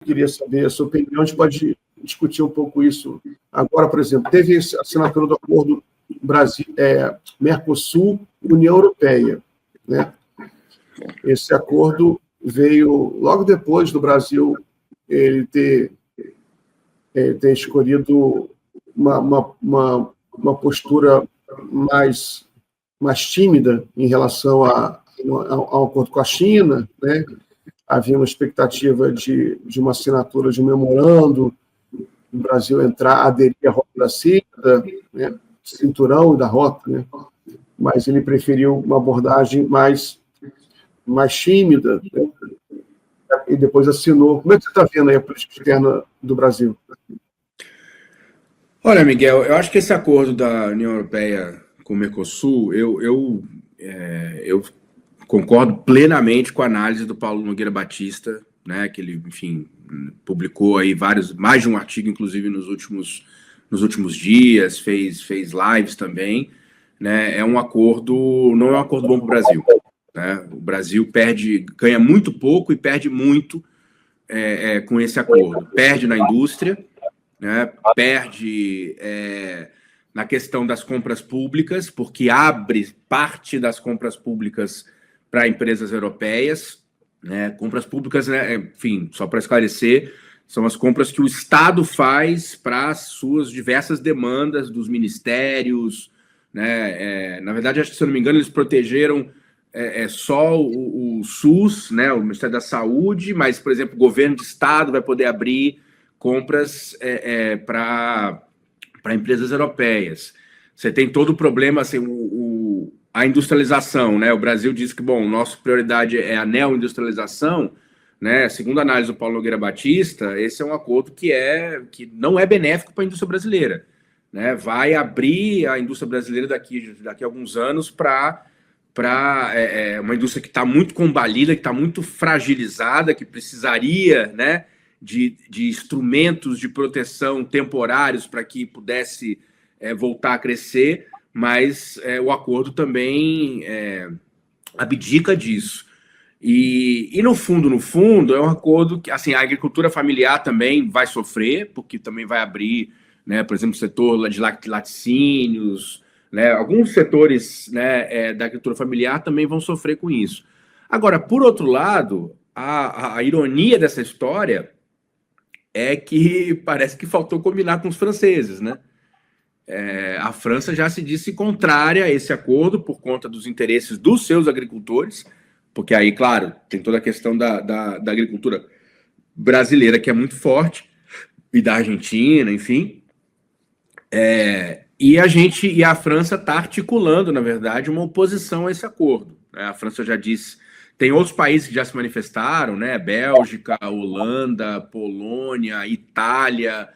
queria saber a sua opinião, a gente pode discutir um pouco isso. Agora, por exemplo, teve a assinatura do acordo Brasil, Mercosul-União Europeia, né? Esse acordo veio logo depois do Brasil ele ter escolhido uma postura mais tímida em relação ao acordo com a China, né? Havia uma expectativa de uma assinatura de um memorando, o Brasil aderir à rota da seda, né? Cinturão da rota, né? Mas ele preferiu uma abordagem mais tímida, né? E depois assinou. Como é que você está vendo aí a política externa do Brasil? Olha, Miguel, eu acho que esse acordo da União Europeia com o Mercosul, eu concordo plenamente com a análise do Paulo Nogueira Batista, né, que ele, enfim, publicou aí mais de um artigo, inclusive, nos últimos dias, fez lives também, né, não é um acordo bom para o Brasil, né, o Brasil ganha muito pouco e perde muito com esse acordo, perde na indústria, né, perde na questão das compras públicas, porque abre parte das compras públicas para empresas europeias, né? Compras públicas, né, enfim, só para esclarecer, são as compras que o Estado faz para as suas diversas demandas dos ministérios, né? Na verdade, acho que, se eu não me engano, eles protegeram só o SUS, né, o Ministério da Saúde, mas, por exemplo, o governo de Estado vai poder abrir compras para empresas europeias. Você tem todo o problema, assim, a industrialização, né? O Brasil diz que, bom, nossa prioridade é a neoindustrialização, né? Segundo a análise do Paulo Nogueira Batista, esse é um acordo que não é benéfico para a indústria brasileira, né? Vai abrir a indústria brasileira daqui a alguns anos para uma indústria que está muito combalida, que está muito fragilizada, que precisaria, né, de instrumentos de proteção temporários para que pudesse voltar a crescer, mas o acordo também abdica disso. E no fundo, é um acordo que, assim, a agricultura familiar também vai sofrer, porque também vai abrir, né, por exemplo, o setor de laticínios, né, alguns setores, né, da agricultura familiar também vão sofrer com isso. Agora, por outro lado, a ironia dessa história é que parece que faltou combinar com os franceses, né? A França já se disse contrária a esse acordo por conta dos interesses dos seus agricultores, porque aí, claro, tem toda a questão da agricultura brasileira, que é muito forte, e da Argentina, enfim. E a França está articulando, na verdade, uma oposição a esse acordo, né? A França já disse. Tem outros países que já se manifestaram, né? Bélgica, Holanda, Polônia, Itália,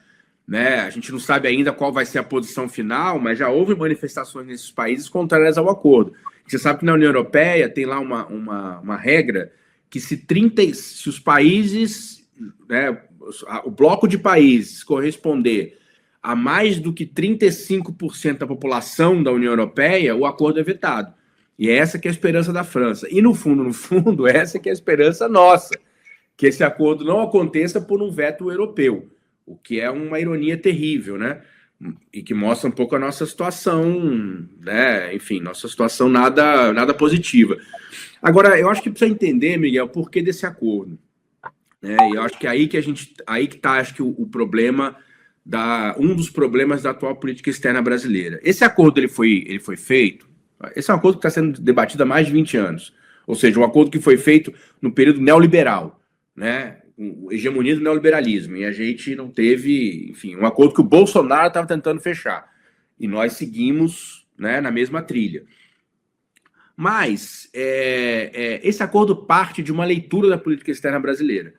né? A gente não sabe ainda qual vai ser a posição final, mas já houve manifestações nesses países contrárias ao acordo. Você sabe que na União Europeia tem lá uma regra que se os países, né, o bloco de países corresponder a mais do que 35% da população da União Europeia, o acordo é vetado. E essa que é a esperança da França. E, no fundo, essa que é a esperança nossa, que esse acordo não aconteça por um veto europeu, o que é uma ironia terrível, né? E que mostra um pouco a nossa situação, né? Enfim, nossa situação nada positiva. Agora, eu acho que precisa entender, Miguel, o porquê desse acordo, né? E eu acho que aí que está, acho que o problema um dos problemas da atual política externa brasileira. Esse acordo ele foi feito. Esse é um acordo que está sendo debatido há mais de 20 anos. Ou seja, um acordo que foi feito no período neoliberal, né? Hegemonia do neoliberalismo. E a gente não teve, enfim, um acordo que o Bolsonaro estava tentando fechar. E nós seguimos, né, na mesma trilha. Mas esse acordo parte de uma leitura da política externa brasileira.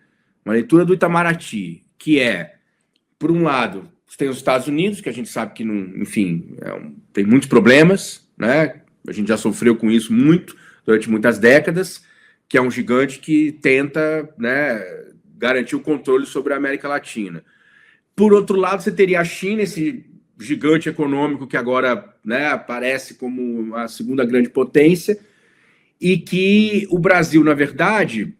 Uma leitura do Itamaraty, que por um lado, tem os Estados Unidos, que a gente sabe que, enfim, tem muitos problemas, né? A gente já sofreu com isso muito, durante muitas décadas, que é um gigante que tenta, né, garantir o controle sobre a América Latina. Por outro lado, você teria a China, esse gigante econômico que agora, né, aparece como a segunda grande potência, e que o Brasil, na verdade,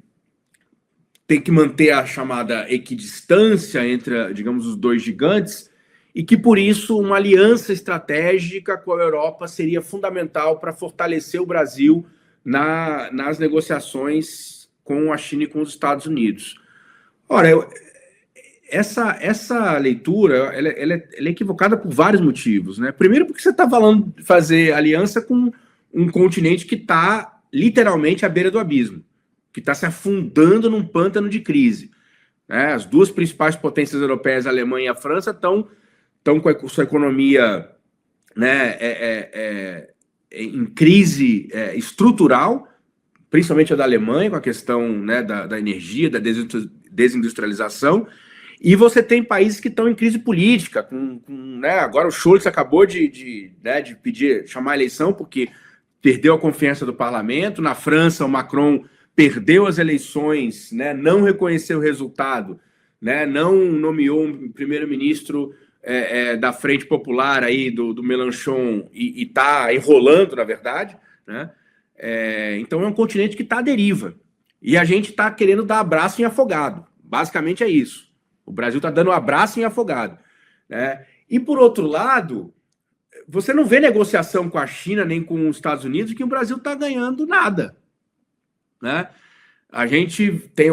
tem que manter a chamada equidistância entre, digamos, os dois gigantes, e que, por isso, uma aliança estratégica com a Europa seria fundamental para fortalecer o Brasil nas negociações com a China e com os Estados Unidos. Ora, essa leitura ela é equivocada por vários motivos, né? Primeiro, porque você está falando de fazer aliança com um continente que está literalmente à beira do abismo, que está se afundando num pântano de crise, né? As duas principais potências europeias, a Alemanha e a França, estão com a sua economia, né, em crise estrutural, principalmente a da Alemanha, com a questão, né, da energia, da desindustrialização, e você tem países que estão em crise política, né, agora o Scholz acabou de chamar a eleição porque perdeu a confiança do parlamento. Na França, o Macron perdeu as eleições, né, não reconheceu o resultado, né, não nomeou um primeiro-ministro da Frente Popular aí, do Mélenchon, e está enrolando, na verdade, né? Então é um continente que está à deriva. E a gente está querendo dar abraço em afogado. Basicamente é isso. O Brasil está dando abraço em afogado, né? E, por outro lado, você não vê negociação com a China nem com os Estados Unidos que o Brasil está ganhando nada, né? A gente tem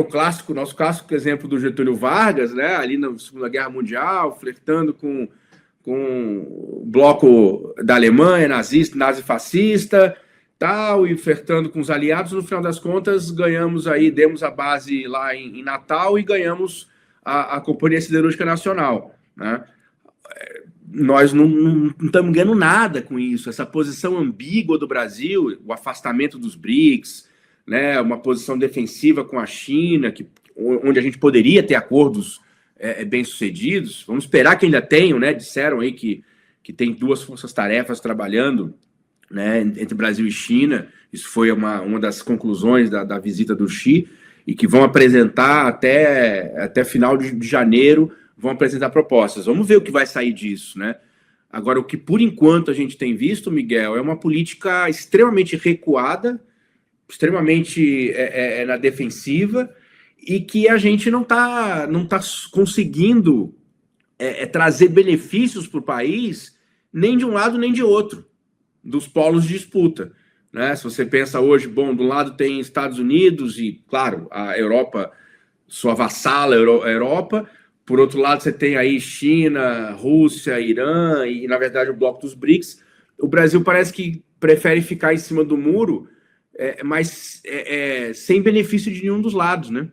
nosso clássico exemplo do Getúlio Vargas, né, ali na Segunda Guerra Mundial, flertando com o bloco da Alemanha, nazi-fascista, tal, e flertando com os aliados. No final das contas, ganhamos aí, demos a base lá em Natal e ganhamos a Companhia Siderúrgica Nacional, né? Nós não estamos ganhando nada com isso. Essa posição ambígua do Brasil, o afastamento dos BRICS, né, uma posição defensiva com a China, onde a gente poderia ter acordos bem-sucedidos. Vamos esperar que ainda tenham, né? Disseram aí que tem duas forças-tarefas trabalhando, né, entre Brasil e China. Isso foi uma das conclusões da visita do Xi, e que vão apresentar até final de janeiro, vão apresentar propostas. Vamos ver o que vai sair disso, né? Agora, o que por enquanto a gente tem visto, Miguel, é uma política extremamente recuada, extremamente na defensiva, e que a gente não tá conseguindo trazer benefícios para o país, nem de um lado nem de outro, dos polos de disputa, né? Se você pensa hoje, bom, do lado tem Estados Unidos e, claro, a Europa, sua vassala a Europa, por outro lado você tem aí China, Rússia, Irã e, na verdade, o bloco dos BRICS. O Brasil parece que prefere ficar em cima do muro, mas sem benefício de nenhum dos lados, né?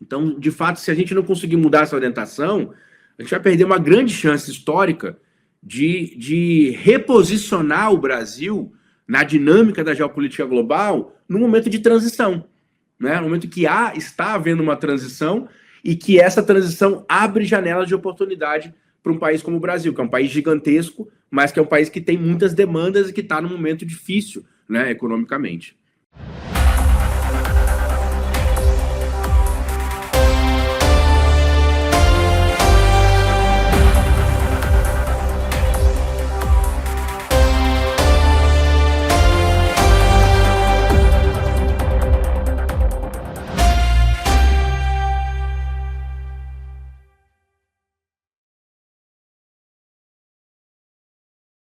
Então, de fato, se a gente não conseguir mudar essa orientação, a gente vai perder uma grande chance histórica de reposicionar o Brasil na dinâmica da geopolítica global no momento de transição, né? No momento que está havendo uma transição, e que essa transição abre janelas de oportunidade para um país como o Brasil, que é um país gigantesco, mas que é um país que tem muitas demandas e que está num momento difícil, né, economicamente.